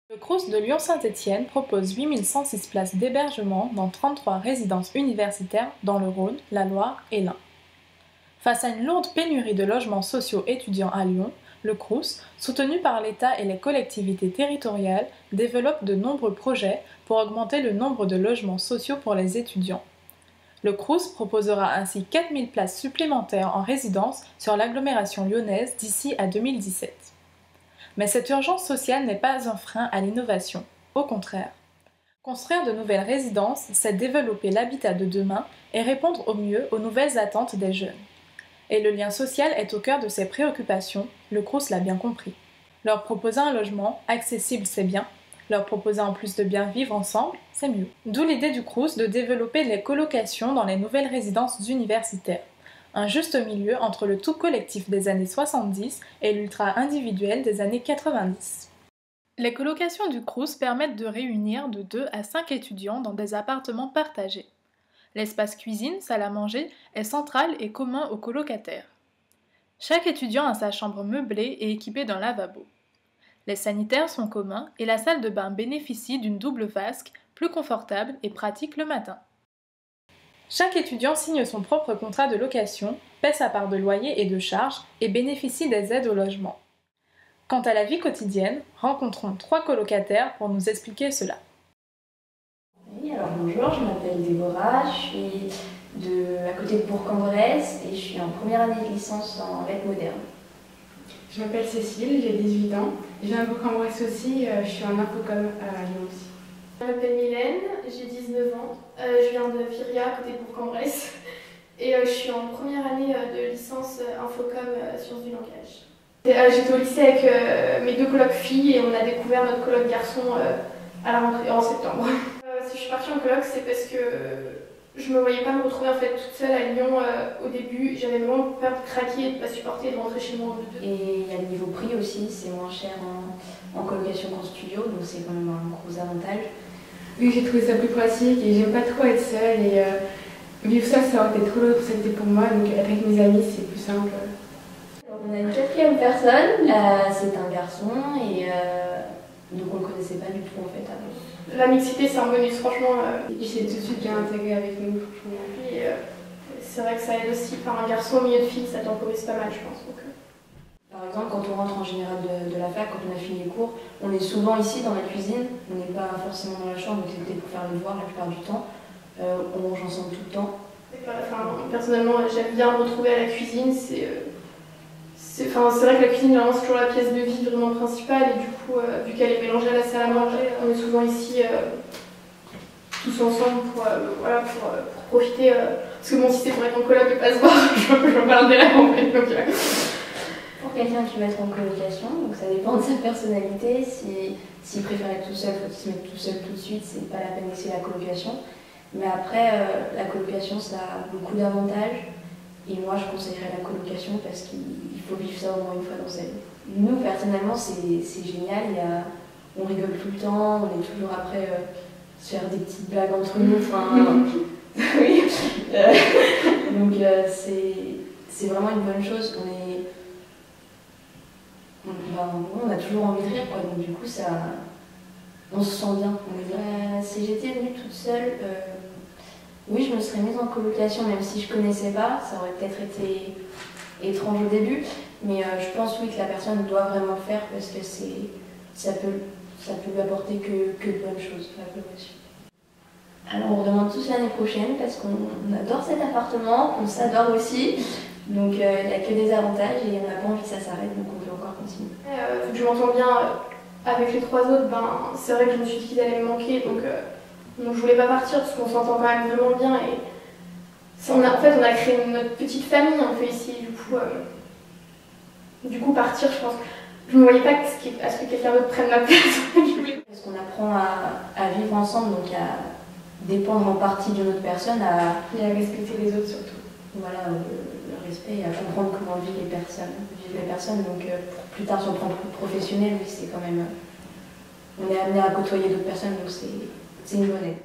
Le Crous de Lyon-Saint-Étienne propose 8106 places d'hébergement dans 33 résidences universitaires dans le Rhône, la Loire et l'Ain. Face à une lourde pénurie de logements sociaux étudiants à Lyon, le Crous, soutenu par l'État et les collectivités territoriales, développe de nombreux projets pour augmenter le nombre de logements sociaux pour les étudiants. Le Crous proposera ainsi 4000 places supplémentaires en résidence sur l'agglomération lyonnaise d'ici à 2017. Mais cette urgence sociale n'est pas un frein à l'innovation, au contraire. Construire de nouvelles résidences, c'est développer l'habitat de demain et répondre au mieux aux nouvelles attentes des jeunes. Et le lien social est au cœur de ces préoccupations, le Crous l'a bien compris. Leur proposer un logement accessible, c'est bien. Leur proposer en plus de bien vivre ensemble, c'est mieux. D'où l'idée du Crous de développer les colocations dans les nouvelles résidences universitaires. Un juste milieu entre le tout collectif des années 70 et l'ultra-individuel des années 90. Les colocations du Crous permettent de réunir de 2 à 5 étudiants dans des appartements partagés. L'espace cuisine, salle à manger, est central et commun aux colocataires. Chaque étudiant a sa chambre meublée et équipée d'un lavabo. Les sanitaires sont communs et la salle de bain bénéficie d'une double vasque, plus confortable et pratique le matin. Chaque étudiant signe son propre contrat de location, paie sa part de loyer et de charges et bénéficie des aides au logement. Quant à la vie quotidienne, rencontrons 3 colocataires pour nous expliquer cela. Oui, alors bonjour, je m'appelle Déborah, je suis à côté de Bourg-en-Bresse et je suis en première année de licence en lettres modernes. Je m'appelle Cécile, j'ai 18 ans, je viens de Bourg-en-Bresse aussi, je suis en infocom à Lyon aussi. Je m'appelle Mylène, j'ai 19 ans, je viens de Viria, à côté de Bourg-en-Bresse, et je suis en première année de licence infocom sciences du langage. J'étais au lycée avec mes 2 colocs filles et on a découvert notre coloc garçon à la rentrée en septembre. Si je suis partie en coloc, c'est parce que je me voyais pas me retrouver en fait toute seule à Lyon au début. J'avais vraiment peur de craquer et de pas supporter de rentrer chez moi. Et il y a le niveau prix aussi, c'est moins cher en colocation qu'en studio, donc c'est quand même un gros avantage. Oui, j'ai trouvé ça plus pratique et j'aime pas trop être seule et vivre seule ça aurait été trop lourd pour moi, donc être avec mes amis c'est plus simple. Alors, on a une 4e personne, c'est un garçon et donc on le connaissait pas du tout en fait avant. La mixité c'est un bonus franchement. Il s'est tout de suite bien intégré avec nous franchement. Et c'est vrai que ça aide aussi, par un garçon au milieu de filles ça temporise pas mal je pense. Donc, Par exemple, quand on rentre en général de la fac, quand on a fini les cours, on est souvent ici dans la cuisine, on n'est pas forcément dans la chambre, donc c'était pour faire les devoirs la plupart du temps. On mange ensemble tout le temps. Personnellement, j'aime bien me retrouver à la cuisine. C'est vrai que la cuisine, c'est toujours la pièce de vie vraiment principale, et du coup, vu qu'elle est mélangée à la salle à manger, on est souvent ici tous ensemble pour profiter. Parce que bon, si c'est pour être en coloc et pas se voir, je vois pas l'intérêt en fait. Donc, Pour quelqu'un qui va être en colocation, donc ça dépend de sa personnalité. S'il préfère être tout seul, il faut qu'il se mette tout seul tout de suite, c'est pas la peine d'essayer la colocation. Mais après, la colocation, ça a beaucoup d'avantages. Et moi, je conseillerais la colocation parce qu'il faut vivre ça au moins une fois dans sa vie. Nous, personnellement, c'est génial. On rigole tout le temps, on est toujours après se faire des petites blagues entre nous. Oui. Donc, c'est vraiment une bonne chose. On a toujours envie de rire, quoi. Donc, du coup, on se sent bien. Si j'étais venue toute seule, oui, je me serais mise en colocation, même si je ne connaissais pas. Ça aurait peut-être été étrange au début, mais je pense oui que la personne doit vraiment le faire parce que ça peut lui apporter que de bonnes choses, la colocation. Alors on redemande tous l'année prochaine parce qu'on adore cet appartement, on s'adore aussi. Donc il n'y a que des avantages et on n'a pas envie que ça s'arrête, donc on veut encore continuer. Vu que je m'entends bien avec les 3 autres, c'est vrai que je me suis dit qu'ils allaient me manquer, donc je voulais pas partir parce qu'on s'entend quand même vraiment bien. Et on a créé notre petite famille en fait ici, du coup partir, je pense. Je me voyais pas à ce que quelqu'un d'autre prenne ma place. Parce qu'on apprend à vivre ensemble, donc à dépendre en partie d'une autre personne, et à respecter les autres surtout. Voilà, le respect et à comprendre comment vivent les personnes. Donc pour plus tard sur le plan professionnel, oui, c'est quand même. On est amené à côtoyer d'autres personnes, donc c'est une bonne aide.